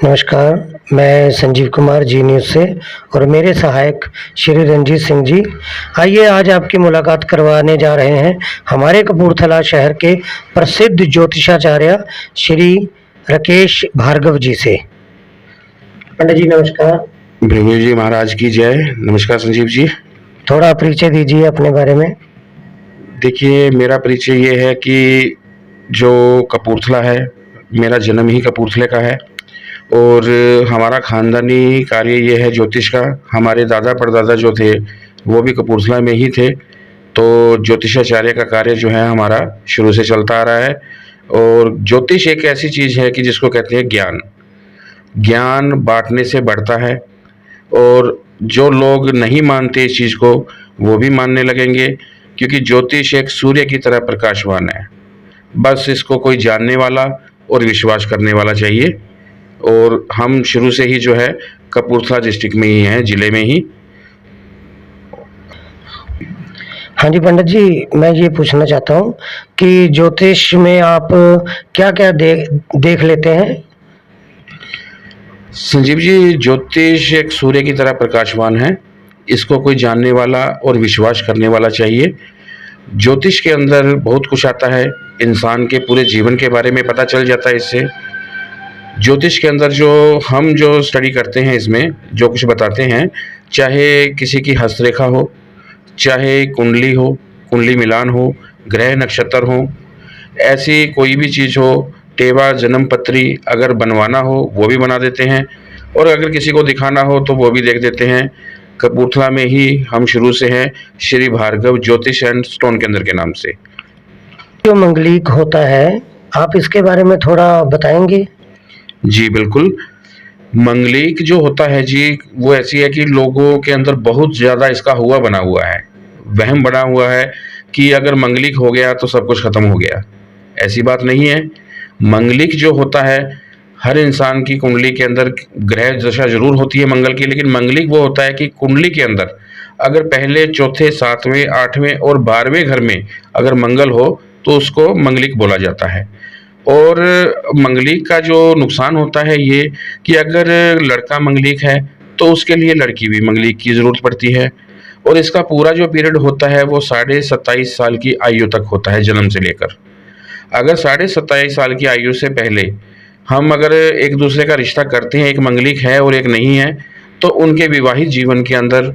नमस्कार, मैं संजीव कुमार जी न्यूज़ से और मेरे सहायक श्री रंजीत सिंह जी। आइए आज आपकी मुलाकात करवाने जा रहे हैं हमारे कपूरथला शहर के प्रसिद्ध ज्योतिषाचार्य श्री राकेश भार्गव जी से। पंडित जी नमस्कार। भृगु जी महाराज की जय। नमस्कार संजीव जी। थोड़ा परिचय दीजिए अपने बारे में। देखिए, मेरा परिचय ये है कि जो कपूरथला है, मेरा जन्म ही कपूरथले का है और हमारा खानदानी कार्य ये है ज्योतिष का। हमारे दादा परदादा जो थे वो भी कपूरथला में ही थे, तो ज्योतिषाचार्य का कार्य जो है हमारा शुरू से चलता आ रहा है। और ज्योतिष एक ऐसी चीज़ है कि जिसको कहते हैं ज्ञान। ज्ञान बांटने से बढ़ता है और जो लोग नहीं मानते इस चीज़ को वो भी मानने लगेंगे, क्योंकि ज्योतिष एक सूर्य की तरह प्रकाशवान है। बस इसको कोई जानने वाला और विश्वास करने वाला चाहिए। और हम शुरू से ही जो है कपूरथला डिस्ट्रिक्ट में ही हैं, ज़िले में ही। हाँ जी पंडित जी, मैं ये पूछना चाहता हूँ कि ज्योतिष में आप क्या-क्या देख लेते हैं? संजीव जी, ज्योतिष एक सूर्य की तरह प्रकाशवान है। इसको कोई जानने वाला और विश्वास करने वाला चाहिए। ज्योतिष के अंदर बहुत कुछ आता है, इंसान के पूरे जीवन के बारे में पता चल जाता है इससे। ज्योतिष के अंदर जो स्टडी करते हैं, इसमें जो कुछ बताते हैं, चाहे किसी की हस्तरेखा हो, चाहे कुंडली हो, कुंडली मिलान हो, ग्रह नक्षत्र हो, ऐसी कोई भी चीज़ हो, टेवा जन्म पत्री अगर बनवाना हो वो भी बना देते हैं और अगर किसी को दिखाना हो तो वो भी देख देते हैं। कपूरथला में ही हम शुरू से हैं, श्री भार्गव ज्योतिष एंड स्टोन केंद्र के नाम से। जो मंगलिक होता है, आप इसके बारे में थोड़ा बताएंगे? जी बिल्कुल। मंगलिक जो होता है जी, वो ऐसी है कि लोगों के अंदर बहुत ज़्यादा इसका हुआ बना हुआ है, वहम बना हुआ है कि अगर मंगलिक हो गया तो सब कुछ ख़त्म हो गया। ऐसी बात नहीं है। मंगलिक जो होता है, हर इंसान की कुंडली के अंदर ग्रह दशा जरूर होती है मंगल की, लेकिन मंगलिक वो होता है कि कुंडली के अंदर अगर पहले, चौथे, सातवें, आठवें और 12वें घर में अगर मंगल हो तो उसको मंगलिक बोला जाता है। और मंगलिक का जो नुकसान होता है ये कि अगर लड़का मंगलिक है तो उसके लिए लड़की भी मंगलिक की ज़रूरत पड़ती है। और इसका पूरा जो पीरियड होता है वो 27.5 साल की आयु तक होता है, जन्म से लेकर। अगर 27.5 साल की आयु से पहले हम अगर एक दूसरे का रिश्ता करते हैं, एक मंगलिक है और एक नहीं है, तो उनके विवाहित जीवन के अंदर,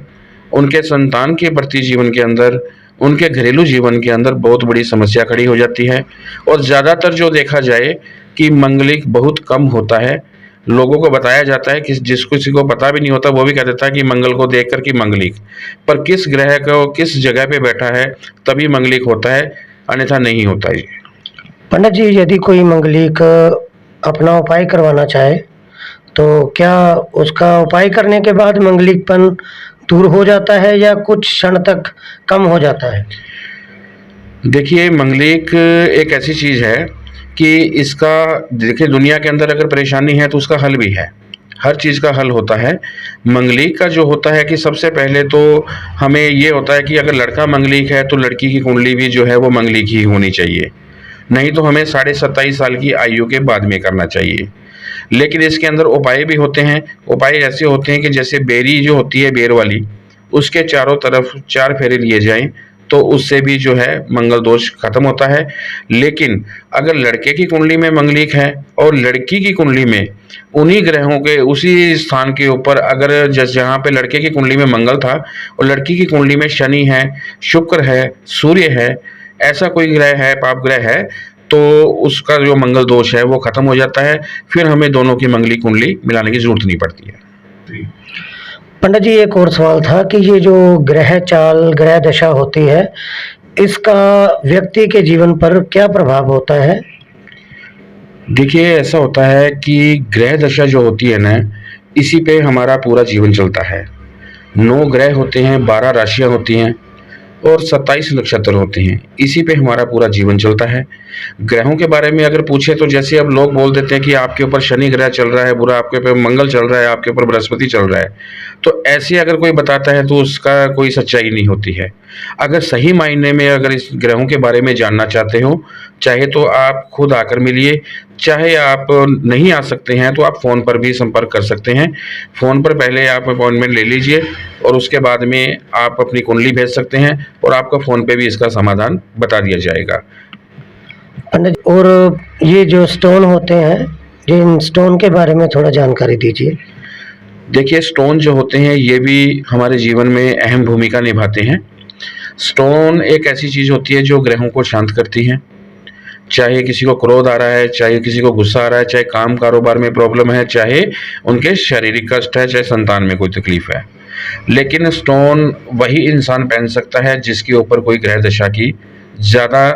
उनके संतान के प्रति जीवन के अंदर, उनके घरेलू जीवन के अंदर बहुत बड़ी समस्या खड़ी हो जाती है। और ज़्यादातर जो देखा जाए कि मंगलिक बहुत कम होता है। लोगों को बताया जाता है कि जिस किसी को पता भी नहीं होता वो भी कह देता है कि मंगल को देखकर कि मंगलिक, पर किस ग्रह को किस जगह पे बैठा है तभी मंगलिक होता है, अन्यथा नहीं होता है। पंडित जी, यदि कोई मंगलिक अपना उपाय करवाना चाहे तो क्या उसका उपाय करने के बाद मंगलिकपन दूर हो जाता है या कुछ क्षण तक कम हो जाता है? देखिए, मंगलिक एक ऐसी चीज़ है कि इसका, देखिए, दुनिया के अंदर अगर परेशानी है तो उसका हल भी है। हर चीज़ का हल होता है। मंगलिक का जो होता है कि सबसे पहले तो हमें ये होता है कि अगर लड़का मंगलिक है तो लड़की की कुंडली भी जो है वो मंगलिक ही होनी चाहिए, नहीं तो हमें 27.5 साल की आयु के बाद में करना चाहिए। लेकिन इसके अंदर उपाय भी होते हैं। उपाय ऐसे होते हैं कि जैसे बेरी जो होती है, बेर वाली, उसके चारों तरफ 4 फेरे लिए जाएं तो उससे भी जो है मंगल दोष खत्म होता है। लेकिन अगर लड़के की कुंडली में मंगलिक है और लड़की की कुंडली में उन्हीं ग्रहों के उसी स्थान के ऊपर, अगर जहाँ पे लड़के की कुंडली में मंगल था और लड़की की कुंडली में शनि है, शुक्र है, सूर्य है, ऐसा कोई ग्रह है, पाप ग्रह है, तो उसका जो मंगल दोष है वो खत्म हो जाता है। फिर हमें दोनों की मंगली कुंडली मिलाने की जरूरत नहीं पड़ती है। पंडित जी, एक और सवाल था कि ये जो ग्रह चाल, ग्रह दशा होती है, इसका व्यक्ति के जीवन पर क्या प्रभाव होता है? देखिए, ऐसा होता है कि ग्रह दशा जो होती है ना, इसी पे हमारा पूरा जीवन चलता है। 9 ग्रह होते हैं, 12 राशियां होती हैं और 27 नक्षत्र होते हैं। इसी पे हमारा पूरा जीवन चलता है। ग्रहों के बारे में अगर पूछे तो जैसे अब लोग बोल देते हैं कि आपके ऊपर शनि ग्रह चल रहा है बुरा, आपके ऊपर मंगल चल रहा है, आपके ऊपर बृहस्पति चल रहा है, तो ऐसे अगर कोई बताता है तो उसका कोई सच्चाई नहीं होती है। अगर सही मायने में अगर इस ग्रहों के बारे में जानना चाहते हो, चाहे तो आप खुद आकर मिलिए, चाहे आप नहीं आ सकते हैं तो आप फ़ोन पर भी संपर्क कर सकते हैं। फ़ोन पर पहले आप अपॉइंटमेंट ले लीजिए और उसके बाद में आप अपनी कुंडली भेज सकते हैं और आपको फ़ोन पे भी इसका समाधान बता दिया जाएगा। पंडित जी, और ये जो स्टोन होते हैं, ये इन स्टोन के बारे में थोड़ा जानकारी दीजिए। देखिए, स्टोन जो होते हैं ये भी हमारे जीवन में अहम भूमिका निभाते हैं। स्टोन एक ऐसी चीज़ होती है जो ग्रहों को शांत करती है। चाहे किसी को क्रोध आ रहा है, चाहे किसी को गुस्सा आ रहा है, चाहे काम कारोबार में प्रॉब्लम है, चाहे उनके शारीरिक कष्ट है, चाहे संतान में कोई तकलीफ है, लेकिन स्टोन वही इंसान पहन सकता है जिसके ऊपर कोई ग्रह दशा की ज़्यादा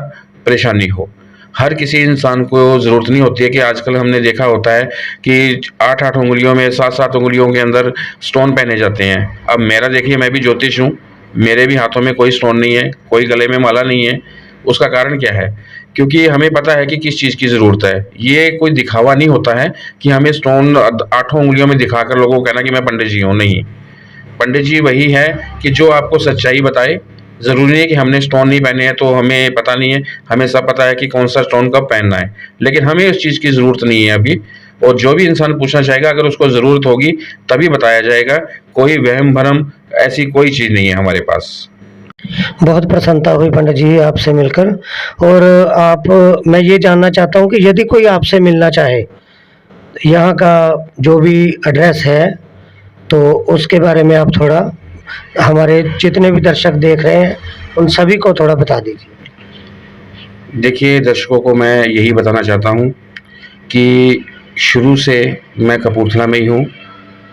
परेशानी हो। हर किसी इंसान को ज़रूरत नहीं होती है कि आजकल हमने देखा होता है कि 8-8 उँगलियों में, 7-7 उँगलियों के अंदर स्टोन पहने जाते हैं। अब मेरा देखिए, मैं भी ज्योतिष हूँ, मेरे भी हाथों में कोई स्टोन नहीं है, कोई गले में माला नहीं है। उसका कारण क्या है? क्योंकि हमें पता है कि किस चीज़ की ज़रूरत है। ये कोई दिखावा नहीं होता है कि हमें स्टोन 8 उँगलियों में दिखाकर लोगों को कहना कि मैं पंडित जी हूँ, नहीं। पंडित जी वही है कि जो आपको सच्चाई बताए। ज़रूरी नहीं है कि हमने स्टोन नहीं पहने हैं तो हमें पता नहीं है, हमें सब पता है कि कौन सा स्टोन कब पहनना है, लेकिन हमें उस चीज़ की ज़रूरत नहीं है अभी। और जो भी इंसान पूछना चाहेगा, अगर उसको ज़रूरत होगी तभी बताया जाएगा। कोई वहम भरम ऐसी कोई चीज़ नहीं है हमारे पास। बहुत प्रसन्नता हुई पंडित जी आपसे मिलकर। और मैं ये जानना चाहता हूँ कि यदि कोई आपसे मिलना चाहे, यहाँ का जो भी एड्रेस है, तो उसके बारे में आप थोड़ा हमारे जितने भी दर्शक देख रहे हैं उन सभी को थोड़ा बता दीजिए। देखिए, दर्शकों को मैं यही बताना चाहता हूँ कि शुरू से मैं कपूरथला में ही हूँ,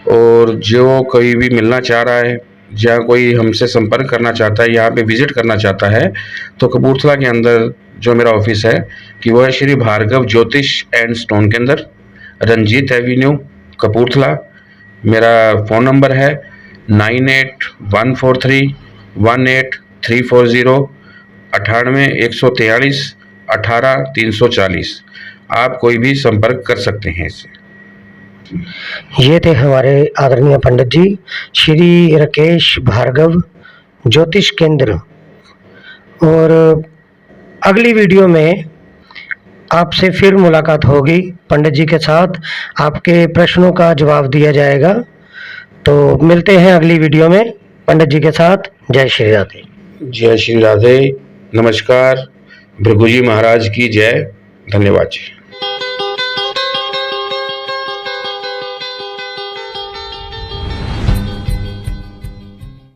और जो कोई भी मिलना चाह रहा है या कोई हमसे संपर्क करना चाहता है, यहाँ पे विज़िट करना चाहता है, तो कपूरथला के अंदर जो मेरा ऑफिस है कि वो है श्री भार्गव ज्योतिष एंड स्टोन के अंदर, रंजीत एवेन्यू, कपूरथला। मेरा फ़ोन नंबर है 9814318340, 98 143 18 340। आप कोई भी संपर्क कर सकते हैं इससे। ये थे हमारे आदरणीय पंडित जी श्री राकेश भार्गव ज्योतिष केंद्र। और अगली वीडियो में आपसे फिर मुलाकात होगी पंडित जी के साथ, आपके प्रश्नों का जवाब दिया जाएगा। तो मिलते हैं अगली वीडियो में पंडित जी के साथ। जय श्री राधे। जय श्री राधे, नमस्कार, भृगु जी महाराज की जय, धन्यवाद जी।